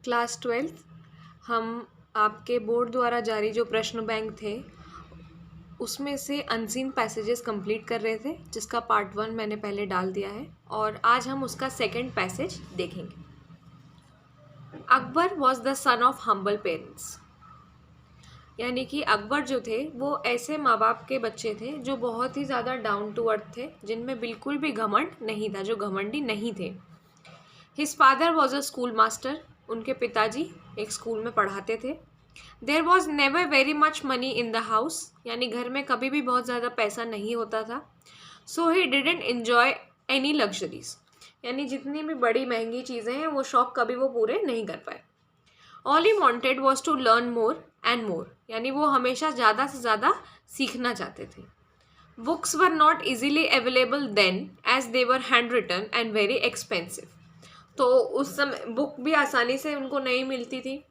Class 12th हम आपके board द्वारा जारी जो प्रश्न बैंक थे उसमें से अनसीन पैसेजेस कंप्लीट कर रहे थे, जिसका पार्ट 1 मैंने पहले डाल दिया है और आज हम उसका सेकंड पैसेज देखेंगे। Akbar was the son of humble parents, यानी कि अकबर जो थे वो ऐसे माँ बाप के बच्चे थे जो बहुत ही ज़्यादा डाउन टू अर्थ थे, जिनमें बिल्कुल भी घमंड नहीं था, जो घमंडी नहीं थे। His father was a school master, उनके पिताजी एक स्कूल में पढ़ाते थे। There was never very much money in the house, यानी घर में कभी भी बहुत ज़्यादा पैसा नहीं होता था। So he didn't enjoy any luxuries, यानी जितनी भी बड़ी महंगी चीज़ें हैं वो शौक कभी वो पूरे नहीं कर पाए। All he wanted was to learn more and more, यानी वो हमेशा ज़्यादा से ज़्यादा सीखना चाहते थे। Books were not easily available then as they were hand written and very expensive, तो उस समय बुक भी आसानी से उनको नहीं मिलती थी,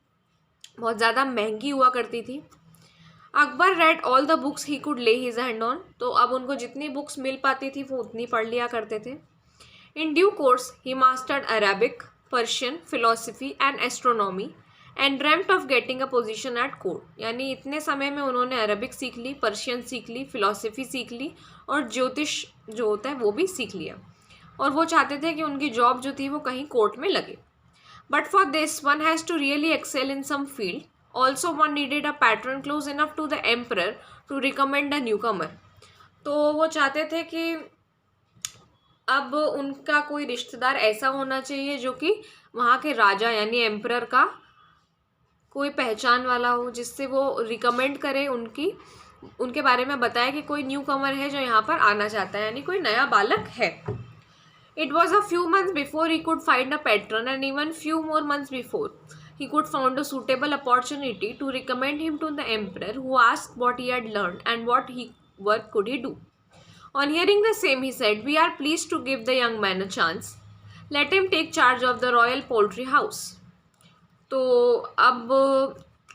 बहुत ज़्यादा महंगी हुआ करती थी। Akbar read all the books he could ले हिज हैंड ऑन, तो अब उनको जितनी बुक्स मिल पाती थी वो उतनी पढ़ लिया करते थे। In due course he mastered Arabic, Persian, philosophy and astronomy and dreamt of getting a position eight court, यानी इतने समय में उन्होंने अरबिक सीख ली, पर्शियन सीख ली, फिलोसफी सीख ली और ज्योतिष जो होता है वो भी सीख लिया, और वो चाहते थे कि उनकी जॉब जो थी वो कहीं कोर्ट में लगे। But for this one has to really excel in some field, also one needed a pattern close enough to the emperor to recommend a newcomer, तो वो चाहते थे कि अब उनका कोई रिश्तेदार ऐसा होना चाहिए जो कि वहाँ के राजा यानी एम्परर का कोई पहचान वाला हो, जिससे वो रिकमेंड करे, उनके बारे में बताए कि कोई न्यू कमर है जो यहाँ पर आना चाहता है, यानी कोई नया बालक है। It was a few months before he could find a patron, and even few more months before he could found a suitable opportunity to recommend him to the emperor, who asked what he had learned and what work could he do. On hearing the same, he said, "We are pleased to give the young man a chance. Let him take charge of the royal poultry house." तो अब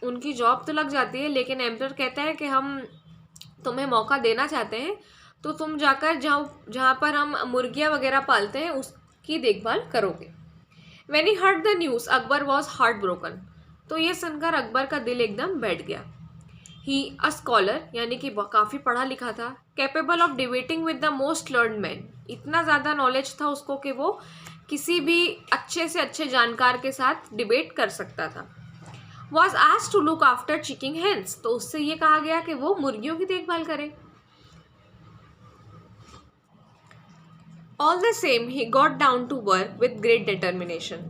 उनकी job तो लग जाती है, लेकिन emperor कहता है कि हम तुम्हें मौका देना चाहते हैं, तो तुम जाकर जहाँ पर हम मुर्गियाँ वगैरह पालते हैं उसकी देखभाल करोगे। When he heard the news, Akbar was heartbroken, तो ये सुनकर अकबर का दिल एकदम बैठ गया। He a scholar, यानी कि काफ़ी पढ़ा लिखा था, capable of debating with the most learned men, इतना ज़्यादा नॉलेज था उसको कि वो किसी भी अच्छे से अच्छे जानकार के साथ डिबेट कर सकता था। Was asked to look after chicken hens, तो उससे ये कहा गया कि वो मुर्गियों की देखभाल करे। All the same, he got down to work with great determination,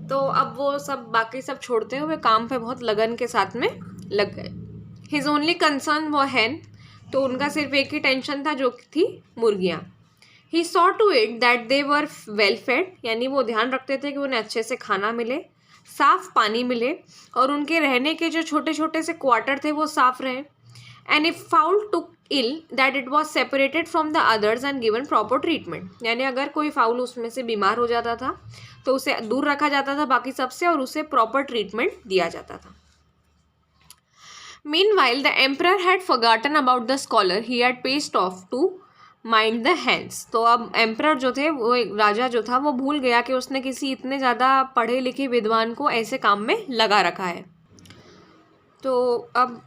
तो अब वो सब बाकी सब छोड़ते हुए काम पे बहुत लगन के साथ में लग गए। His only concern was hen, तो उनका सिर्फ एक ही टेंशन था जो थी मुर्गियाँ। He saw to it that they were well fed, यानी वो ध्यान रखते थे कि उन्हें अच्छे से खाना मिले, साफ पानी मिले और उनके रहने के जो छोटे छोटे से क्वार्टर थे वो साफ रहे। And if fowl took ill, that it was separated from the others and given proper treatment, यानी अगर कोई फाउल उसमें से बीमार हो जाता था तो उसे दूर रखा जाता था बाकी सबसे और उसे प्रॉपर ट्रीटमेंट दिया जाता था। Meanwhile, the emperor had forgotten about the scholar he had paced off to mind the hens, तो अब एम्परर जो थे वो राजा जो था वो भूल गया कि उसने किसी इतने ज़्यादा पढ़े लिखे विद्वान को ऐसे काम में लगा रखा है। तो अब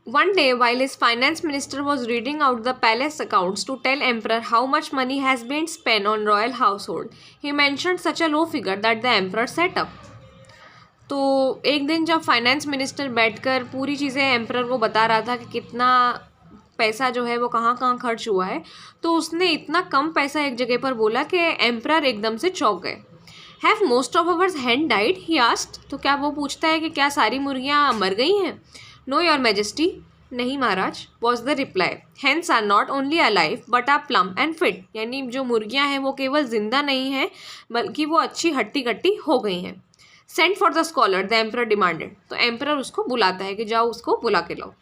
one day, while his finance minister was reading out the palace accounts to tell emperor how much money has been spent on royal household, he mentioned such a low figure that the emperor sat up. तो एक दिन जब finance minister बैठकर पूरी चीज़ें emperor को बता रहा था कि कितना पैसा जो है वो कहाँ कहाँ खर्च हुआ है, तो उसने इतना कम पैसा एक जगह पर बोला कि एम्परर एकदम से चौंक गए। Have most of ours hand died, he asked, तो क्या वो पूछता है कि क्या सारी मुर्गियाँ मर गई हैं? नो योर मैजेस्टी, नहीं महाराज, was the reply. Hens are not only alive but are plump and fit, यानी जो मुर्गियाँ हैं वो केवल जिंदा नहीं हैं बल्कि वो अच्छी हट्टी कट्टी हो गई हैं। Send for the scholar, the emperor demanded, तो एम्परर उसको बुलाता है कि जाओ उसको बुला के लाओ।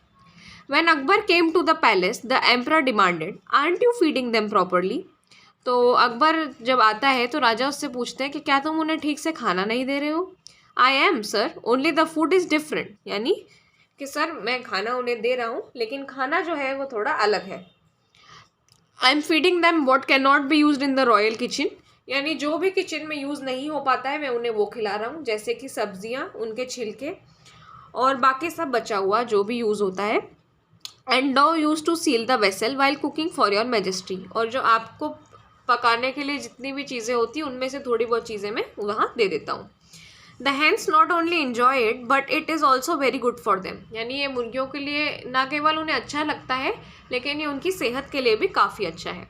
When Akbar came to the palace, the emperor demanded, aren't you feeding them properly, तो अकबर जब आता है तो राजा उससे पूछते हैं कि क्या तुम उन्हें ठीक से खाना नहीं दे रहे हो? I am sir, only the food is different, यानी कि सर मैं खाना उन्हें दे रहा हूँ लेकिन खाना जो है वो थोड़ा अलग है। I am feeding them what can not be used in the royal kitchen, यानी जो भी किचन में यूज़ नहीं हो पाता है मैं उन्हें वो खिला रहा हूँ, जैसे कि सब्जियाँ, उनके छिलके और बाकी सब बचा हुआ जो भी यूज़ होता है। And dough use to seal the vessel while cooking for your majesty, और जो आपको पकाने के लिए जितनी भी चीज़ें होती हैं उनमें से थोड़ी बहुत चीज़ें मैं वहाँ दे देता हूँ। The hence not only enjoy it but it is also very good for them, यानी ये मुर्गियों के लिए ना केवल उन्हें अच्छा लगता है लेकिन ये उनकी सेहत के लिए भी काफ़ी अच्छा है।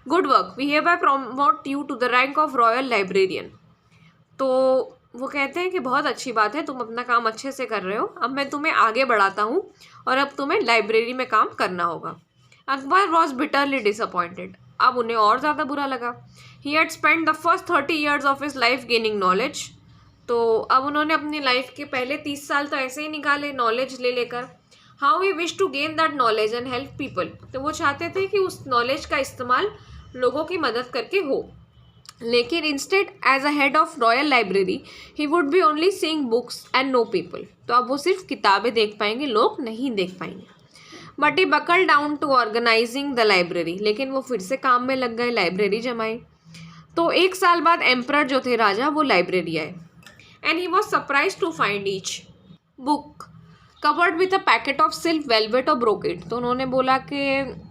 Good work, we have I promote you to the rank of royal librarian. तो वो कहते हैं कि बहुत अच्छी बात है, तुम अपना काम अच्छे से कर रहे हो, अब मैं तुम्हें आगे बढ़ाता हूँ और अब तुम्हें लाइब्रेरी में काम करना होगा। अकबर वॉज बिटरली डिसअपॉइंटेड, अब उन्हें और ज़्यादा बुरा लगा। He had spend the first 30 years of his life gaining knowledge, तो अब उन्होंने अपनी लाइफ के पहले 30 साल तो ऐसे ही निकाले नॉलेज ले लेकर। How he wish to gain that knowledge and help people, तो वो चाहते थे कि उस नॉलेज का इस्तेमाल लोगों की मदद करके हो, लेकिन instead as a head of royal library he would be only seeing books and no people, तो अब वो सिर्फ किताबें देख पाएंगे, लोग नहीं देख पाएंगे। But he buckle down to organising the library, लेकिन वो फिर से काम में लग गए, लाइब्रेरी जमाई। तो 1 साल बाद एम्परर जो थे राजा, वो लाइब्रेरी आए and he was surprise to find each book covered with a packet of silk velvet और ब्रोकेट। तो उन्होंने बोला कि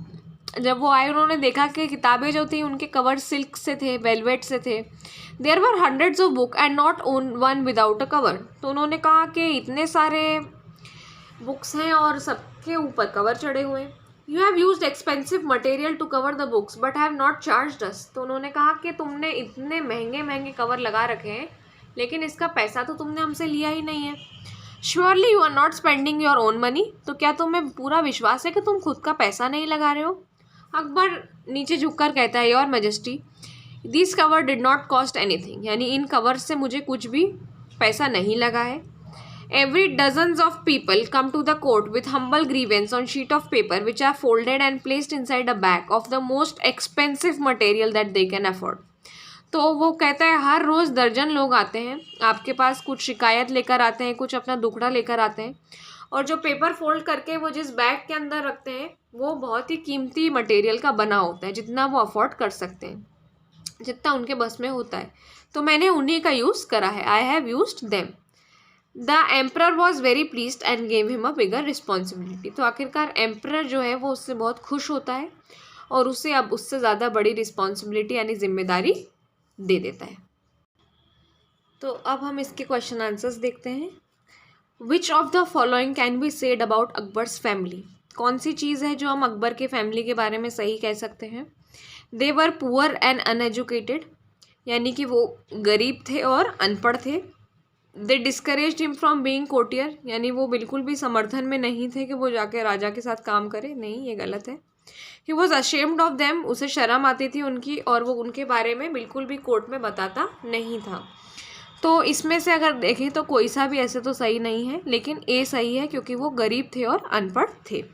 जब वो आए उन्होंने देखा कि किताबें जो थी उनके कवर सिल्क से थे, वेलवेट से थे। There were hundreds of book and not one without a cover, तो उन्होंने कहा कि इतने सारे बुक्स हैं और सबके ऊपर कवर चढ़े हुए हैं। You have used expensive material to cover the books but have not charged us, तो उन्होंने कहा कि तुमने इतने महंगे महंगे कवर लगा रखे हैं लेकिन इसका पैसा तो तुमने हमसे लिया ही नहीं है। Surely you are not spending your own money, तो क्या तुम्हें पूरा विश्वास है कि तुम खुद का पैसा नहीं लगा रहे हो? अकबर नीचे झुककर कहता है, your majesty this cover did not cost anything, यानी इन कवर से मुझे कुछ भी पैसा नहीं लगा है। Every dozens of people come to the court with humble grievance on sheet of paper which are folded and placed inside a bag of the most expensive material that they can afford. तो वो कहता है हर रोज़ दर्जन लोग आते हैं आपके पास, कुछ शिकायत लेकर आते हैं, कुछ अपना दुखड़ा लेकर आते हैं, और जो पेपर फोल्ड करके वो जिस बैग के अंदर रखते हैं वो बहुत ही कीमती मटेरियल का बना होता है, जितना वो अफोर्ड कर सकते हैं, जितना उनके बस में होता है। तो मैंने उन्हीं का यूज़ करा है, I have used them. The emperor was very pleased and gave him a bigger responsibility, तो आखिरकार एम्परर जो है वो उससे बहुत खुश होता है और उसे अब उससे ज़्यादा बड़ी रिस्पॉन्सिबिलिटी यानी जिम्मेदारी दे देता है। तो अब हम इसके क्वेश्चन आंसर्स देखते हैं। विच of the following can be said about Akbar's family, कौन सी चीज़ है जो हम अकबर के फैमिली के बारे में सही कह सकते हैं? They were poor and uneducated, यानी कि वो गरीब थे और अनपढ़ थे। They discouraged him from being courtier, यानी वो बिल्कुल भी समर्थन में नहीं थे कि वो जाके राजा के साथ काम करे, नहीं, ये गलत है। He was ashamed of them, उसे शर्म आती थी उनकी और वो उनके बारे में बिल्कुल भी कोर्ट में बताता नहीं था। तो इसमें से अगर देखें तो कोई सा भी ऐसे तो सही नहीं है, लेकिन ए सही है क्योंकि वो गरीब थे और अनपढ़ थे।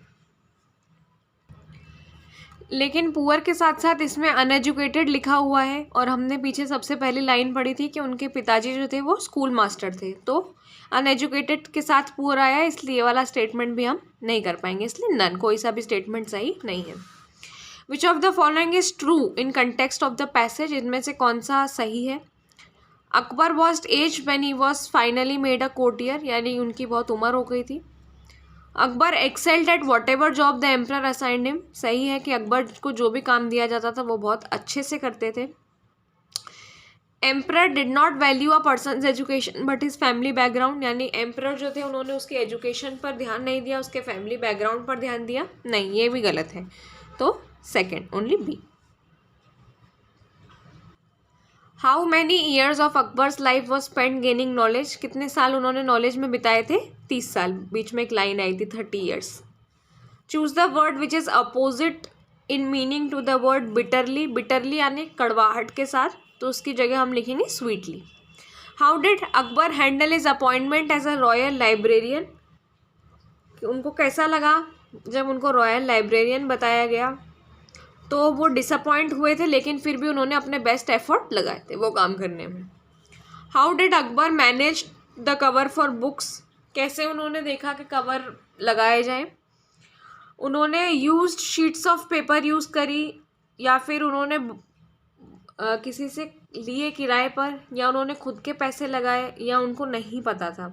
लेकिन पुअर के साथ साथ इसमें अनएजुकेटेड लिखा हुआ है, और हमने पीछे सबसे पहली लाइन पढ़ी थी कि उनके पिताजी जो थे वो स्कूल मास्टर थे, तो अनएजुकेटेड के साथ पुअर आया, इसलिए ये वाला स्टेटमेंट भी हम नहीं कर पाएंगे, इसलिए नन, कोई सा भी स्टेटमेंट सही नहीं है। Which of the following is true in context of the passage, इनमें से कौन सा सही है? Akbar was age when he was finally made a courtier, यानी उनकी बहुत उम्र हो गई थी। Akbar excelled at whatever job the emperor assigned him, सही है कि अकबर को जो भी काम दिया जाता था वो बहुत अच्छे से करते थे। Emperor did not value a person's education but his family background, यानी एम्परर जो थे उन्होंने उसके एजुकेशन पर ध्यान नहीं दिया, उसके फैमिली बैकग्राउंड पर ध्यान दिया, नहीं, ये भी गलत है, तो second, only B. How many years of Akbar's life was spend gaining knowledge, कितने साल उन्होंने नॉलेज में बिताए थे? 30 साल, बीच में एक लाइन आई थी 30 years. Choose the word which is opposite in meaning to the word bitterly, bitterly यानी कड़वाहट के साथ, तो उसकी जगह हम लिखेंगे sweetly. How did Akbar handle is appointment as a royal librarian, उनको कैसा लगा जब उनको रॉयल लाइब्रेरियन बताया गया? तो वो डिसअपॉइंट हुए थे, लेकिन फिर भी उन्होंने अपने बेस्ट एफर्ट लगाए थे वो काम करने में। How did Akbar manage the cover for books, कैसे उन्होंने देखा कि कवर लगाए जाएं? उन्होंने used sheets of paper use करी या फिर उन्होंने किसी से लिए किराए पर, या उन्होंने खुद के पैसे लगाए, या उनको नहीं पता था।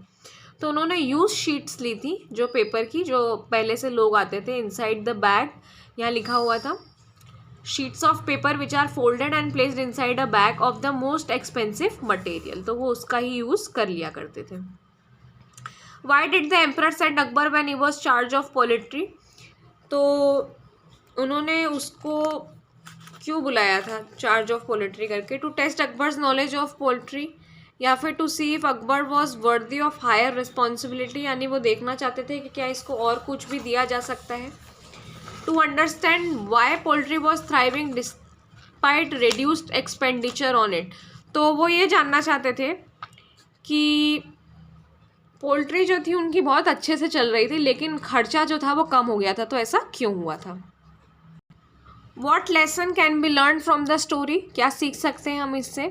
तो उन्होंने यूज शीट्स ली थी जो पेपर की, जो पहले से लोग आते थे। इनसाइड द बैग यहाँ लिखा हुआ था, sheets of paper which are folded and placed inside a bag of the most expensive material. तो वो उसका ही यूज कर लिया करते थे। Why did the emperor send Akbar when he was charge of poultry. तो उन्होंने उसको क्यों बुलाया था चार्ज ऑफ पोलिट्री करके? To test Akbar's knowledge of poultry, या फिर to see if Akbar was worthy of higher responsibility, यानी वो देखना चाहते थे कि क्या इसको और कुछ भी दिया जा सकता है। To understand why poultry was thriving despite reduced expenditure on it. तो वो ये जानना चाहते थे कि पोल्ट्री जो थी उनकी बहुत अच्छे से चल रही थी, लेकिन खर्चा जो था वो कम हो गया था, तो ऐसा क्यों हुआ था। What lesson can be learn from the story, क्या सीख सकते हैं हम इससे?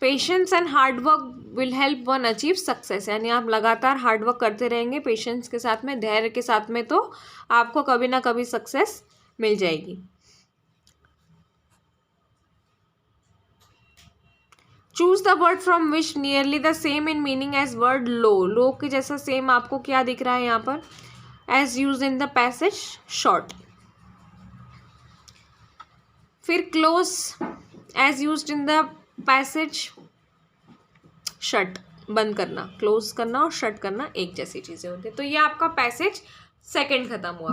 Patience and hard work will help one achieve success, यानी आप लगातार हार्डवर्क करते रहेंगे पेशेंस के साथ में, धैर्य के साथ में, तो आपको कभी ना कभी सक्सेस मिल जाएगी। Choose the word from which nearly the same in meaning as word low. Low के जैसा सेम आपको क्या दिख रहा है यहाँ पर? As use in the passage, short. फिर close, as used in the passage, shut, बंद करना। क्लोज करना और शट करना एक जैसी चीज़ें होती हैं। तो ये आपका पैसेज सेकंड खत्म हुआ।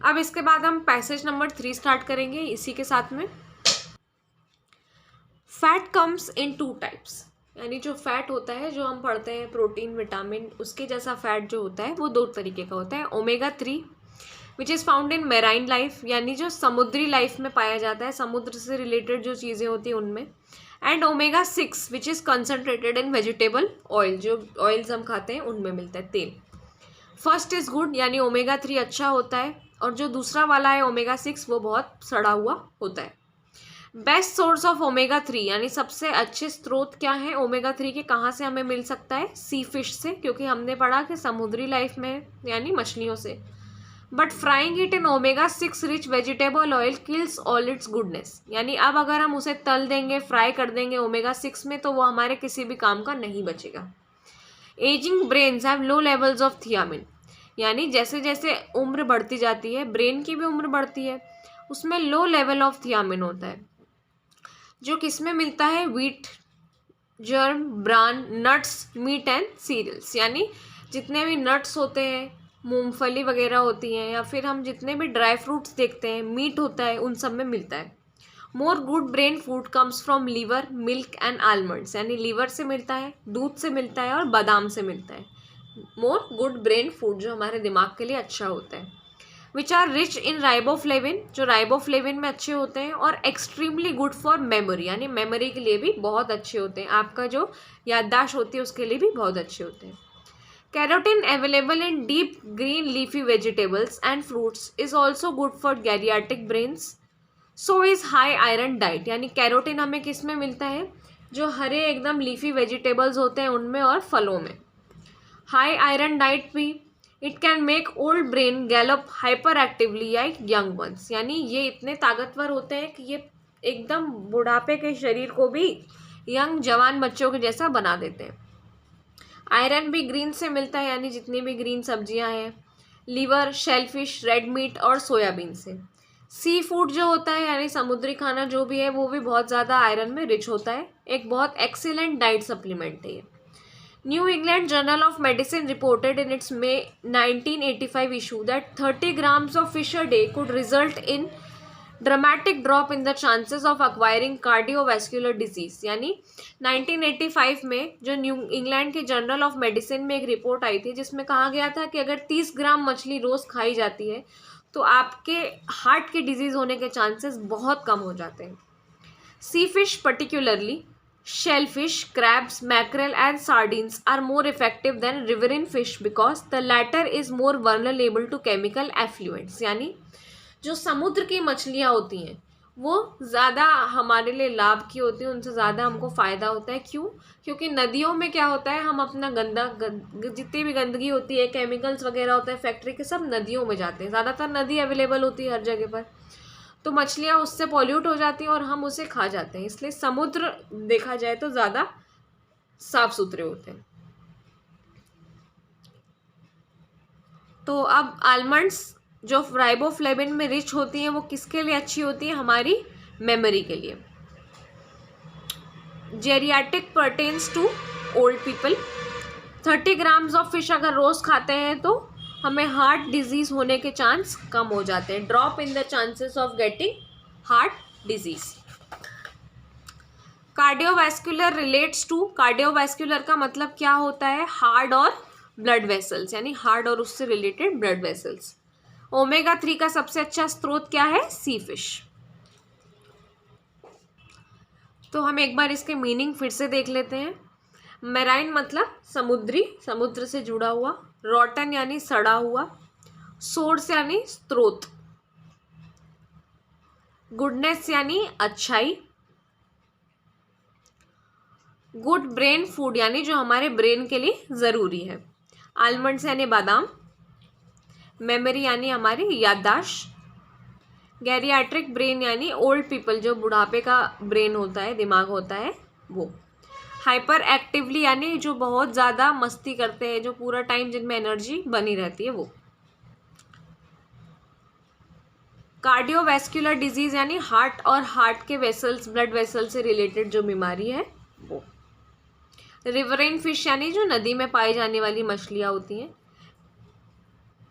अब इसके बाद हम पैसेज नंबर 3 स्टार्ट करेंगे इसी के साथ में। फैट कम्स इन 2 टाइप्स, यानी जो फैट होता है, जो हम पढ़ते हैं प्रोटीन, विटामिन, उसके जैसा फैट जो होता है वो 2 तरीके का होता है। Omega 3 which is found in marine life, यानी जो समुद्री लाइफ में पाया जाता है, समुद्र से रिलेटेड जो चीज़ें होती हैं उनमें। And omega 6 which is concentrated in vegetable oil, जो ऑयल्स हम खाते हैं उनमें मिलता है, तेल। फर्स्ट इज़ गुड, यानी ओमेगा 3 अच्छा होता है, और जो दूसरा वाला है ओमेगा 6 वो बहुत सड़ा हुआ होता है। बेस्ट सोर्स ऑफ ओमेगा 3, यानी सबसे अच्छे स्रोत क्या है ओमेगा 3 के, कहाँ से हमें मिल सकता है? सी फिश से, क्योंकि हमने पढ़ा कि समुद्री लाइफ में, यानी मछलियों से। But frying it in omega 6 rich vegetable oil kills all it's goodness, यानी अब अगर हम उसे तल देंगे, फ्राई कर देंगे ओमेगा 6 में, तो वो हमारे किसी भी काम का नहीं बचेगा। Ageing brains have low levels of thiamine, यानी जैसे जैसे उम्र बढ़ती जाती है, ब्रेन की भी उम्र बढ़ती है, उसमें लो लेवल ऑफ थियामिन होता है, जो किस में मिलता है? Wheat, germ, bran, nuts, meat and cereals, यानी जितने भी नट्स होते हैं, मूंगफली वगैरह होती हैं, या फिर हम जितने भी ड्राई फ्रूट्स देखते हैं, मीट होता है, उन सब में मिलता है। More good brain food comes from liver, milk and almonds, यानी लीवर से मिलता है, दूध से मिलता है और बादाम से मिलता है। मोर गुड ब्रेन फूड जो हमारे दिमाग के लिए अच्छा होता है। Which are rich in riboflavin, जो राइबोफ्लेविन में अच्छे होते हैं, और एक्सट्रीमली गुड फॉर मेमोरी, यानी मेमोरी के लिए भी बहुत अच्छे होते हैं, आपका जो याददाश्त होती है उसके लिए भी बहुत अच्छे होते हैं। Keratin available in deep green leafy vegetables and fruits is also good for geriatric brains. So is high iron diet, यानी कैरोटीन हमें किस में मिलता है? जो हरे एकदम लीफी वेजिटेबल्स होते हैं उनमें और फलों में। हाई आयरन डाइट भी, it can make old brain Gallup hyper actively like young ones, यानी ये इतने ताकतवर होते हैं कि ये एकदम बुढ़ापे के शरीर को भी यंग जवान बच्चों के जैसा बना देते हैं। आयरन भी ग्रीन से मिलता है, यानी जितनी भी ग्रीन सब्जियां हैं, लीवर, शेलफिश, रेड मीट और सोयाबीन से। सी फूड जो होता है, यानी समुद्री खाना जो भी है, वो भी बहुत ज़्यादा आयरन में रिच होता है, एक बहुत एक्सीलेंट डाइट सप्लीमेंट है ये। New England journal of medicine reported in its may 1985 issue that 30 grams of fish a day could result in dramatic drop in the chances of acquiring cardiovascular disease, यानी 1985 में जो new England के journal of medicine में एक report आई थी जिसमें कहा गया था कि अगर 30 ग्राम मछली रोज़ खाई जाती है तो आपके हार्ट के डिजीज़ होने के चांसेस बहुत कम हो जाते हैं। Sea fish particularly shellfish, crabs, mackerel and sardines are more effective than riverine fish because the latter is more vulnerable to chemical effluents, यानी जो समुद्र की मछलियाँ होती हैं वो ज़्यादा हमारे लिए लाभ की होती हैं, उनसे ज़्यादा हमको फ़ायदा होता है। क्यों? क्योंकि नदियों में क्या होता है, हम अपना जितनी भी गंदगी होती है, केमिकल्स वगैरह होता है फैक्ट्री के, सब नदियों में जाते हैं, ज़्यादातर नदी अवेलेबल होती है हर जगह पर। तो मछलियाँ उससे पॉल्यूट हो जाती हैं और हम उसे खा जाते हैं। इसलिए समुद्र देखा जाए तो ज़्यादा साफ सुथरे होते हैं। तो अब आलमंड्स जो राइबोफ्लेविन में रिच होती हैं वो किसके लिए अच्छी होती है? हमारी मेमोरी के लिए। Geriatric pertains to old people. 30 grams of fish अगर रोज खाते हैं तो हमें हार्ट डिजीज होने के चांस कम हो जाते हैं। Drop in the chances of getting heart disease. Cardiovascular relates to, cardiovascular का मतलब क्या होता है? हार्ट और ब्लड वेसल्स, यानी हार्ट और उससे रिलेटेड ब्लड वेसल्स। ओमेगा 3 का सबसे अच्छा स्रोत क्या है? सी फिश। तो हम एक बार इसके मीनिंग फिर से देख लेते हैं। मेराइन मतलब समुद्री, समुद्र से जुड़ा हुआ। रॉटन यानी सड़ा हुआ। सोर्स यानी स्रोत। गुडनेस यानी अच्छाई। गुड ब्रेन फूड यानी जो हमारे ब्रेन के लिए ज़रूरी है। आलमंड्स यानी बादाम। मेमोरी यानी हमारी याददाश्त। गैरियाट्रिक ब्रेन यानी ओल्ड पीपल, जो बुढ़ापे का ब्रेन होता है, दिमाग होता है वो। हाइपर एक्टिवली यानी जो बहुत ज़्यादा मस्ती करते हैं, जो पूरा टाइम जिनमें एनर्जी बनी रहती है वो। कार्डियोवैस्कुलर डिजीज़ यानी हार्ट और हार्ट के वेसल्स, ब्लड वेसल से रिलेटेड जो बीमारी है वो। रिवरेन फिश यानी जो नदी में पाई जाने वाली मछलियाँ होती हैं।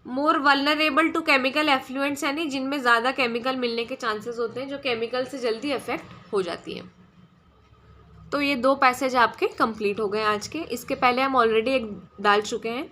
More vulnerable to chemical effluents यानी जिनमें ज़्यादा केमिकल मिलने के चांसेस होते हैं, जो केमिकल से जल्दी अफेक्ट हो जाती हैं। तो ये 2 पैसेज आपके कंप्लीट हो गए आज के। इसके पहले हम ऑलरेडी एक डाल चुके हैं।